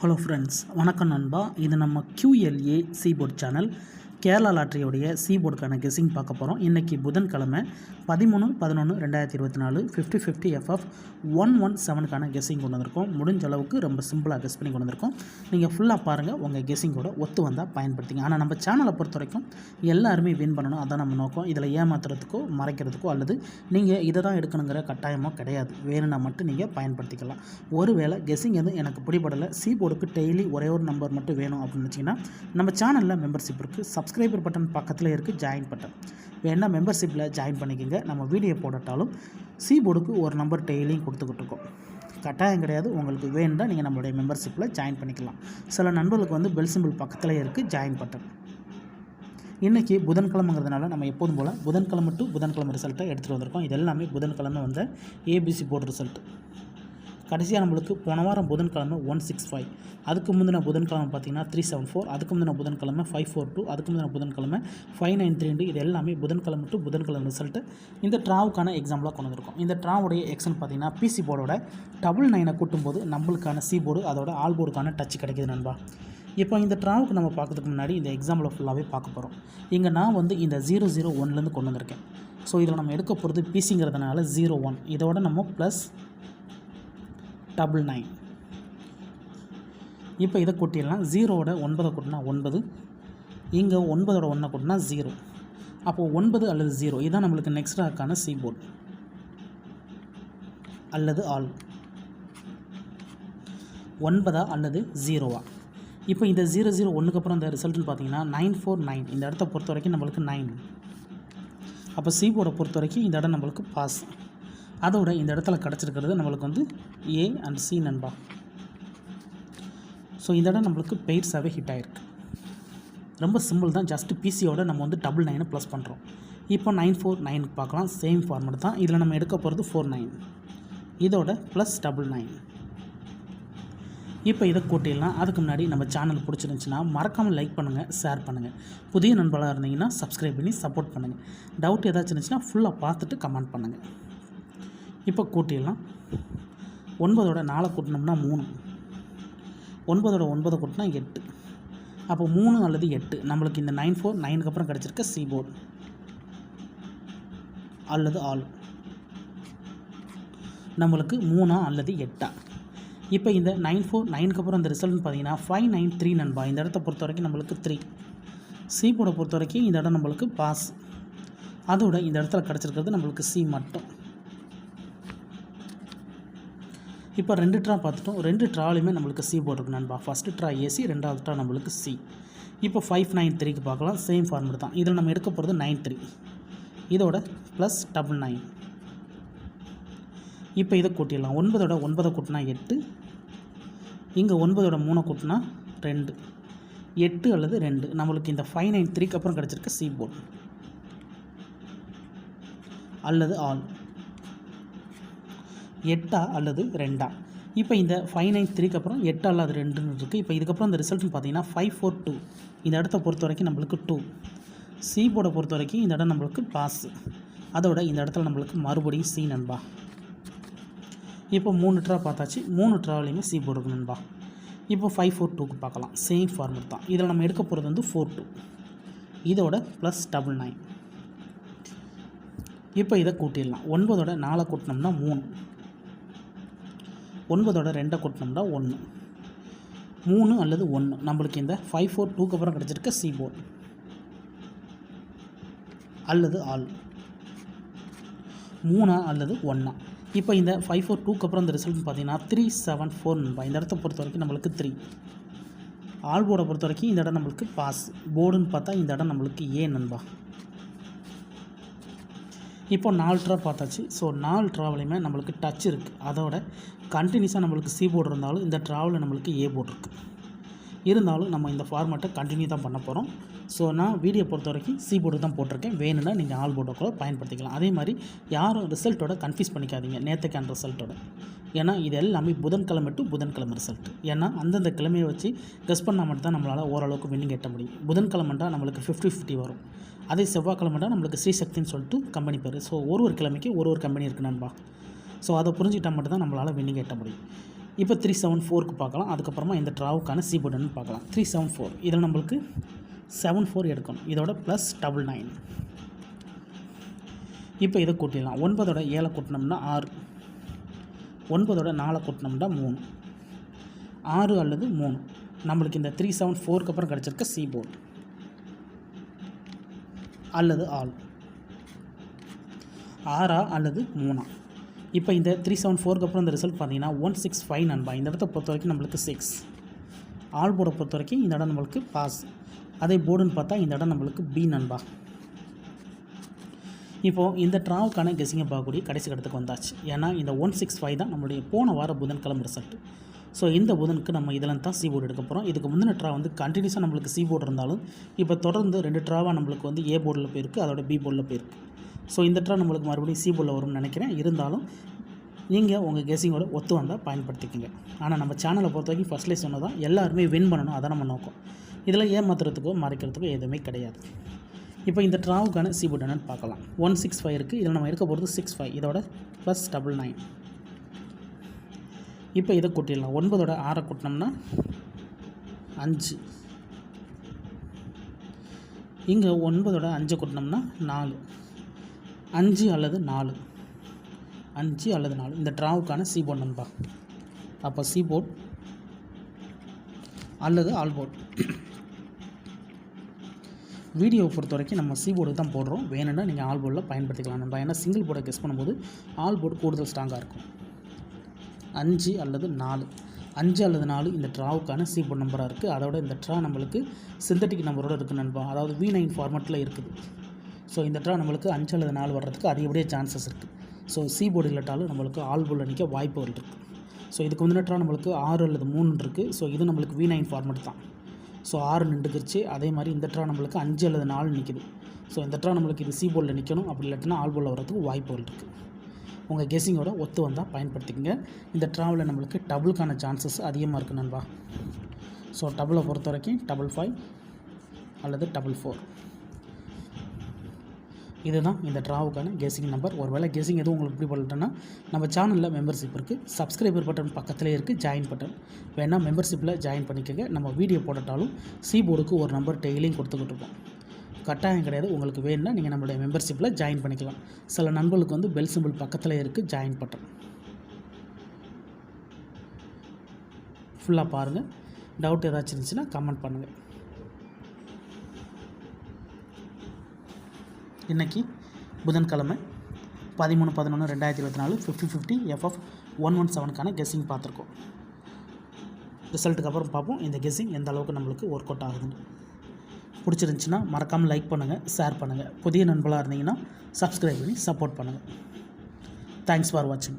Hello friends, வணக்கம் நண்பா. இது நம்ம QLA சீபோர்ட் சேனல். கேரளா லாட்ரியோடைய சீபோர்டுக்கான கெஸ்ஸிங் பார்க்க போகிறோம். இன்றைக்கி புதன்கிழமை 13/11/2024 50/50 FF 117க்கான கெஸ்ஸிங் கொண்டு வந்திருக்கோம். முடிஞ்ச அளவுக்கு ரொம்ப சிம்பிளாக கெஸ் பண்ணி கொண்டு வந்திருக்கோம். நீங்கள் ஃபுல்லாக பாருங்கள், உங்கள் கெஸ்ஸிங்கோட ஒத்து வந்தால் பயன்படுத்திங்க. ஆனால் நம்ம சேனலை பொறுத்த வரைக்கும் எல்லாருமே வின் பண்ணணும், அதான் நம்ம நோக்கம். இதில் ஏமாத்துறதுக்கோ மறைக்கிறதுக்கோ அல்லது நீங்கள் இதை தான் எடுக்கணுங்கிற கட்டாயமோ கிடையாது. வேணும்னா மட்டும் நீங்கள் பயன்படுத்திக்கலாம். ஒருவேளை கெஸ்ஸிங் எதுவும் எனக்கு பிடிபடலை, சீபோர்டுக்கு டெய்லி ஒரே ஒரு நம்பர் மட்டும் வேணும் அப்படின்னு வச்சிங்கன்னா நம்ம சேனலில் மெம்பர்ஷிப் இருக்குது. சப்ஸ்கிரைபர் பட்டன் பக்கத்தில் இருக்குது, ஜாயின் பட்டன் வேணால் மெம்பர்ஷிப்பில் ஜாயின் பண்ணிக்கோங்க. நம்ம வீடியோ போடட்டாலும் சீபோர்டுக்கு ஒரு நம்பர் டெய்லியும் கொடுத்துக்கிட்டு இருக்கோம். கட்டாயம் கிடையாது. உங்களுக்கு வேணும்னா நீங்கள் நம்மளுடைய மெம்பர்ஷிப்பில் ஜாயின் பண்ணிக்கலாம். சில நண்பர்களுக்கு பெல் சிம்பிள் பக்கத்தில் இருக்குது, ஜாயின் பட்டன். இன்றைக்கி புதன்கிழமைங்கிறதுனால நம்ம எப்போதும் போல் புதன்கிழமை டு புதன்கிழமை ரிசல்ட்டை எடுத்துகிட்டு வந்திருக்கோம். இது எல்லாமே புதன்கிழமை வந்த ஏபிசி போர்டு ரிசல்ட். கடைசியாக நம்மளுக்கு போன வாரம் புதன்கிழமை 165, அதுக்கு முந்தின புதன்கிழமை பார்த்திங்கன்னா 374, அதுக்கு முந்தின புதன்கிழமை 542, அதுக்கு முந்தின புதன்கிழமை 593. இது எல்லாமே புதன்கிழமை டு புதன்கிழமை ரிசல்ட்டு இந்த ட்ராவுக்கான எக்ஸாம்பிளாக கொண்டு வந்திருக்கோம். இந்த ட்ராவுடைய எக்ஸாம்பிள் பார்த்திங்கன்னா பிசி போர்டோட 99 கூட்டும்போது நம்மளுக்கான சி போர்டு அதோட ஆல் போர்டுக்கான டச் கிடைக்கிது நண்பா. இப்போ இந்த ட்ராவுக்கு நம்ம பார்க்கறதுக்கு முன்னாடி இந்த எக்ஸாம்பிளை ஃபுல்லாகவே பார்க்க போகிறோம். இங்கே நான் இந்த 001லேருந்து கொண்டு வந்திருக்கேன். ஸோ இதில் நம்ம எடுக்க போகிறது பிசிங்கிறதுனால 01, இதோட நம்ம ப்ளஸ் 99. இப்போ இதை கூட்டிடலாம். 0வோட 9 கூட்டினா 9, இங்கே 9ஓட 1 கூட்டினா 0. அப்போது 9 அல்லது 0 இதுதான் நம்மளுக்கு நெக்ஸ்ட் ராக்கான சி போர்டு அல்லது ஆல். 9 அல்லது 0. இப்போ இந்த 001க்கு அப்புறம் இந்த ரிசல்ட்னு பார்த்தீங்கன்னா 949. இந்த இடத்த பொறுத்த வரைக்கும் நம்மளுக்கு 9. அப்போ சி போர்டை பொறுத்த வரைக்கும் இந்த இடம் நம்மளுக்கு பாஸ். அதோட இந்த இடத்துல கிடச்சிருக்கிறது நம்மளுக்கு ஏ அண்ட் சி நண்பா. ஸோ இந்த இடம் நம்மளுக்கு பெய்ட்ஸாகவே ஹிட் ஆகிருக்கு. ரொம்ப சிம்பிள் தான். ஜஸ்ட்டு பிசியோட நம்ம 99 ப்ளஸ் பண்ணுறோம். இப்போ 949 பார்க்கலாம். சேம் ஃபார்மெட் தான். இதில் நம்ம எடுக்க போகிறது 49, இதோட ப்ளஸ் 99. இப்போ இதை கூட்டிடலாம். அதுக்கு முன்னாடி நம்ம சேனல் பிடிச்சிருந்துச்சுன்னா மறக்காமல் லைக் பண்ணுங்கள், ஷேர் பண்ணுங்கள். புதிய நண்பர்களாக இருந்தீங்கன்னா சப்ஸ்கிரைப் பண்ணி சப்போர்ட் பண்ணுங்கள். டவுட் ஏதாச்சும் இருந்துச்சுன்னா ஃபுல்லாக பார்த்துட்டு கமெண்ட் பண்ணுங்கள். இப்போ கூட்டிடலாம். 9ஓட 4 கூட்டினோம்னா 3, 9ஓட 9 கூட்டினா 8. அப்போ 3 அல்லது 8 நம்மளுக்கு இந்த 949க்கு அப்புறம் கிடச்சிருக்க சி போர்டு அல்லது ஆல் நம்மளுக்கு 3 அல்லது 8. இப்போ இந்த 949க்கு அப்புறம் இந்த ரிசல்ட்னு பார்த்தீங்கன்னா 593 நண்பா. இந்த இடத்த பொறுத்த வரைக்கும் நம்மளுக்கு 3. சி போர்டை பொறுத்த வரைக்கும் இந்த இடம் நம்மளுக்கு பாஸ். அதோட இந்த இடத்துல கிடச்சிருக்கிறது நம்மளுக்கு சி மட்டும். இப்போ 2 ட்ரா பார்த்துட்டோம். 2 ட்ராலையுமே நம்மளுக்கு சி போர்டு இருக்கு நண்பா. ஃபஸ்ட்டு ட்ரா ஏசி, ரெண்டாவது ட்ரா நம்மளுக்கு சி. இப்போ 593க்கு பார்க்கலாம். சேம் ஃபார்மெட் தான். இதில் நம்ம எடுக்க போகிறது 93, இதோட ப்ளஸ் 99. இப்போ இதை கூட்டிடலாம். 9ஓட 9 கூட்டினா 8, இங்கே 9ஓட 3 கூட்டினா 2, 8 அல்லது 2 நம்மளுக்கு இந்த 593க்கு அப்புறம் கிடச்சிருக்க சி போர்டு அல்லது ஆல். 8 அல்லது 2. இப்போ இந்த 593க்கு அப்புறம் 8 அல்லது 2ன்னு இருக்குது. இப்போ இதுக்கப்புறம் இந்த ரிசல்ட்னு பார்த்தீங்கன்னா 542. இந்த இடத்த பொறுத்த வரைக்கும் நம்மளுக்கு 2. சி போர்டை பொறுத்த வரைக்கும் இந்த இடம் நம்மளுக்கு பாஸ். அதோட இந்த இடத்துல நம்மளுக்கு மறுபடியும் சி நண்பா. இப்போ 3 ட்ரா பார்த்தாச்சு. 3 ட்ராவிலையுமே சி போர்டு இருக்கு நண்பா. இப்போ 542க்கு பார்க்கலாம். சேம் ஃபார்மெட் தான். இதில் நம்ம எடுக்க போகிறது 42, இதோட ப்ளஸ் 99. இப்போ இதை கூட்டிடலாம். 9ஓட 4 கூட்டினோம்னா 3, 9ஓட 2 கூட்டினோம்னா 1, 3 அல்லது 1 நம்மளுக்கு இந்த 542க்கு அப்புறம் கிடச்சிருக்க சி போர்டு அல்லது ஆல். 3 அல்லது 1. இப்போ இந்த 542க்கு அப்புறம் இந்த ரிசல்ட்னு பார்த்தீங்கன்னா 374 நண்பா. இந்த இடத்த பொறுத்த வரைக்கும் நம்மளுக்கு 3. ஆல் போர்டை பொறுத்த வரைக்கும் இந்த இடம் நம்மளுக்கு பாஸ். போர்டுன்னு பார்த்தா இந்த இடம் நம்மளுக்கு ஏ நண்பா. இப்போ 4 ட்ரா பார்த்தாச்சு. ஸோ 4 ட்ராவலையுமே நம்மளுக்கு டச் இருக்குது. அதோட கண்டினியூஸாக நம்மளுக்கு சி போர்டு இருந்தாலும் இந்த ட்ராவலில் நம்மளுக்கு ஏ போர்டு இருக்குது. இருந்தாலும் நம்ம இந்த ஃபார்மேட்டை கண்டினியூ தான் பண்ண போகிறோம். ஸோ நான் வீடியோ பொறுத்த வரைக்கும் சி போர்டு தான் போட்டிருக்கேன். வேணும்னா நீங்கள் ஆல் போர்டை கூட பயன்படுத்திக்கலாம். அதே மாதிரி யாரும் ரிசல்ட்டோட கன்ஃபியூஸ் பண்ணிக்காதீங்க நேற்றுக்கான ரிசல்ட்டோட. ஏன்னா இது எல்லாமே புதன்கிழமை டு புதன்கிழமை ரிசல்ட். ஏன்னா அந்தந்த கிழமையை வச்சு கெஸ் பண்ணால் மட்டும் தான் நம்மளால் ஓரளவுக்கு வின்னிங் எட்ட முடியும். புதன்கிழமைண்டா நம்மளுக்கு 50-50 வரும். அதே செவ்வாய்க்கிழமைண்டா நம்மளுக்கு ஸ்ரீசக்தின்னு சொல்லிட்டு கம்பெனி பேர். ஸோ ஒரு கிழமைக்கு ஒரு கம்பெனி இருக்குது நண்பா. ஸோ அதை புரிஞ்சுக்கிட்டால் மட்டும்தான் நம்மளால் வின்னிங் எட்ட முடியும். இப்போ 374க்கு பார்க்கலாம். அதுக்கப்புறமா இந்த ட்ராவுக்கான சி போர்டு என்னன்னு பார்க்கலாம். 374 இதில் நம்மளுக்கு 74 எடுக்கணும். இதோட ப்ளஸ் 99. இப்போ இதை கூட்டிடலாம். 9ஓட 7 கூட்டினோம்னா 6, 9ஓட 4 கூட்டினோம்னா 3, 6 அல்லது 3. நம்மளுக்கு இந்த 374க்கு அப்புறம் கிடச்சிருக்க சி போர்டு அல்லது ஆல் 6 அல்லது 3. இப்போ இந்த 374க்கு அப்புறம் இந்த ரிசல்ட் பார்த்தீங்கன்னா 165 நண்பா. இந்த இடத்த பொறுத்த வரைக்கும் நம்மளுக்கு 6. ஆல் போர்டை பொறுத்த வரைக்கும் இந்த இடம் நம்மளுக்கு பாஸ். அதே போர்டுன்னு பார்த்தா இந்த இடம் நம்மளுக்கு பி நண்பா. இப்போது இந்த ட்ராவுக்கான கெஸ்ஸிங்கை பார்க்கக்கூடிய கடைசி இடத்துக்கு வந்தாச்சு. ஏன்னா இந்த 165 தான் நம்மளுடைய போன வார புதன்கிழமை ரிசல்ட். ஸோ இந்த புதனுக்கு நம்ம இதில் தான் சி போர்டு எடுக்க போகிறோம். இதுக்கு முந்தின ட்ரா வந்து கண்டினியூஸாக நம்மளுக்கு சி போர்டு இருந்தாலும் இப்போ தொடர்ந்து 2 ட்ராவாக நம்மளுக்கு வந்து ஏ போர்டில் போயிருக்கு, அதோட பி போர்டில் போயிருக்கு. ஸோ இந்த ட்ரா நம்மளுக்கு மறுபடியும் சி போர்டில் வரும்னு நினைக்கிறேன். இருந்தாலும் நீங்கள் உங்கள் கெஸ்ஸிங்கோட ஒத்து வந்தால் பயன்படுத்திக்கோங்க. ஆனால் நம்ம சேனலை பொறுத்த வரைக்கும் ஃபஸ்ட்லேயே சொன்னதான் எல்லாருமே வின் பண்ணணும், அதான் நம்ம நோக்கம். இதில் ஏமாத்துறதுக்கோ மறைக்கிறதுக்கோ எதுவுமே கிடையாது. இப்போ இந்த ட்ராவுக்கான சி போர்டு என்னென்னு பார்க்கலாம். 165 இருக்குது. இதில் நம்ம இருக்க போகிறது 65, இதோட ப்ளஸ் 99. இப்போ இதை கூட்டிடலாம். 9ஓட 6 கூட்டினோம்னா 5, இங்கே 9ஓட 5 கூட்டினோம்னா 4, 5 அல்லது 4, 5 அல்லது 4. இந்த ட்ராவுக்கான சி போர்டு நண்பா. அப்போ சி போர்டு அல்லது ஆல் போர்டு. வீடியோவை பொறுத்த வரைக்கும் நம்ம சி போர்டு தான் போடுறோம். வேணும்னா நீங்கள் ஆல் போர்டில் பயன்படுத்திக்கலாம் நண்பா. ஏன்னா சிங்கிள் போர்டை கெஸ் பண்ணும்போது ஆல் போர்டு கூடுதல் ஸ்ட்ராங்காக இருக்கும். 5 அல்லது 4, 5 அல்லது 4 இந்த ட்ராவுக்கான சி போர்டு நம்பராக இருக்குது. அதோட இந்த ட்ரா நம்மளுக்கு சிந்தட்டிக் நம்பரோடு இருக்குது நண்பா. அதாவது V9 ஃபார்மெட்டில் இருக்குது. ஸோ இந்த ட்ரா நம்மளுக்கு 5 அல்லது 4 வர்றதுக்கு அதிகப்படியே சான்சஸ் இருக்குது. ஸோ சி போர்டு இல்லாட்டாலும் நம்மளுக்கு ஆல் போர்டில் நிற்க வாய்ப்புகள் இருக்குது. ஸோ இதுக்கு முந்தின ட்ரா நம்மளுக்கு 6 அல்லது 3 இருக்குது. ஸோ இது நம்மளுக்கு V9 ஃபார்மெட் தான். ஸோ 6 நின்றுக்குச்சு. அதே மாதிரி இந்த ட்ரா நம்மளுக்கு 5 அல்லது 4 நிற்கிது. ஸோ இந்த ட்ரா நம்மளுக்கு இது சி போர்டில் நிற்கணும். அப்படி இல்லாட்டினா ஆல் போர்டில் வரதுக்கு வாய்ப்புகள் இருக்குது. உங்கள் கெஸ்ஸிங்கோட ஒத்து வந்தால் பயன்படுத்திக்கங்க. இந்த ட்ராவில் நம்மளுக்கு டபுளுக்கான சான்சஸ் அதிகமாக இருக்குது நண்பா. ஸோ டபுளை பொறுத்த வரைக்கும் 55 அல்லது 44. இதுதான் இந்த ட்ராவுக்கான கெஸ்ஸிங் நம்பர். ஒரு வேளை கெஸ்ஸிங் எதுவும் உங்களுக்கு இப்படி பண்ணலன்னா நம்ம சேனலில் மெம்பர்ஷிப் இருக்குது. சப்ஸ்கிரைபர் பட்டன் பக்கத்துலேயே இருக்குது, ஜாயின் பட்டன். வேணால் மெம்பர்ஷிப்பில் ஜாயின் பண்ணிக்கோங்க. நம்ம வீடியோ போட்டாலும் சி போர்டுக்கு ஒரு நம்பர் டெய்லியும் கொடுத்துக்கிட்டு இருக்கோம். கட்டாயம் கிடையாது. உங்களுக்கு வேணும்னா நீங்கள் நம்மளுடைய மெம்பர்ஷிப்பில் ஜாயின் பண்ணிக்கலாம். சில நண்பர்களுக்கு வந்து பெல் சிம்பிள் பக்கத்தில் இருக்குது, ஜாயின் பட்டன். ஃபுல்லாக பாருங்கள். டவுட் ஏதாச்சும் இருந்துச்சுன்னா கமெண்ட் பண்ணுங்கள். இன்றைக்கி புதன்கிழமை 13/11/2024 50/50 FF 117க்கான கெஸ்ஸிங் பார்த்துருக்கோம். ரிசல்ட்டுக்கு அப்புறம் பார்ப்போம் இந்த கெஸ்ஸிங் எந்த அளவுக்கு நம்மளுக்கு ஒர்க் அவுட் ஆகுதுன்னு. பிடிச்சிருந்துச்சின்னா மறக்காமல் லைக் பண்ணுங்கள், ஷேர் பண்ணுங்கள். புதிய நண்பர்களாக இருந்தீங்கன்னா சப்ஸ்கிரைப் பண்ணி சப்போர்ட் பண்ணுங்கள். தேங்க்ஸ் ஃபார் வாட்சிங்.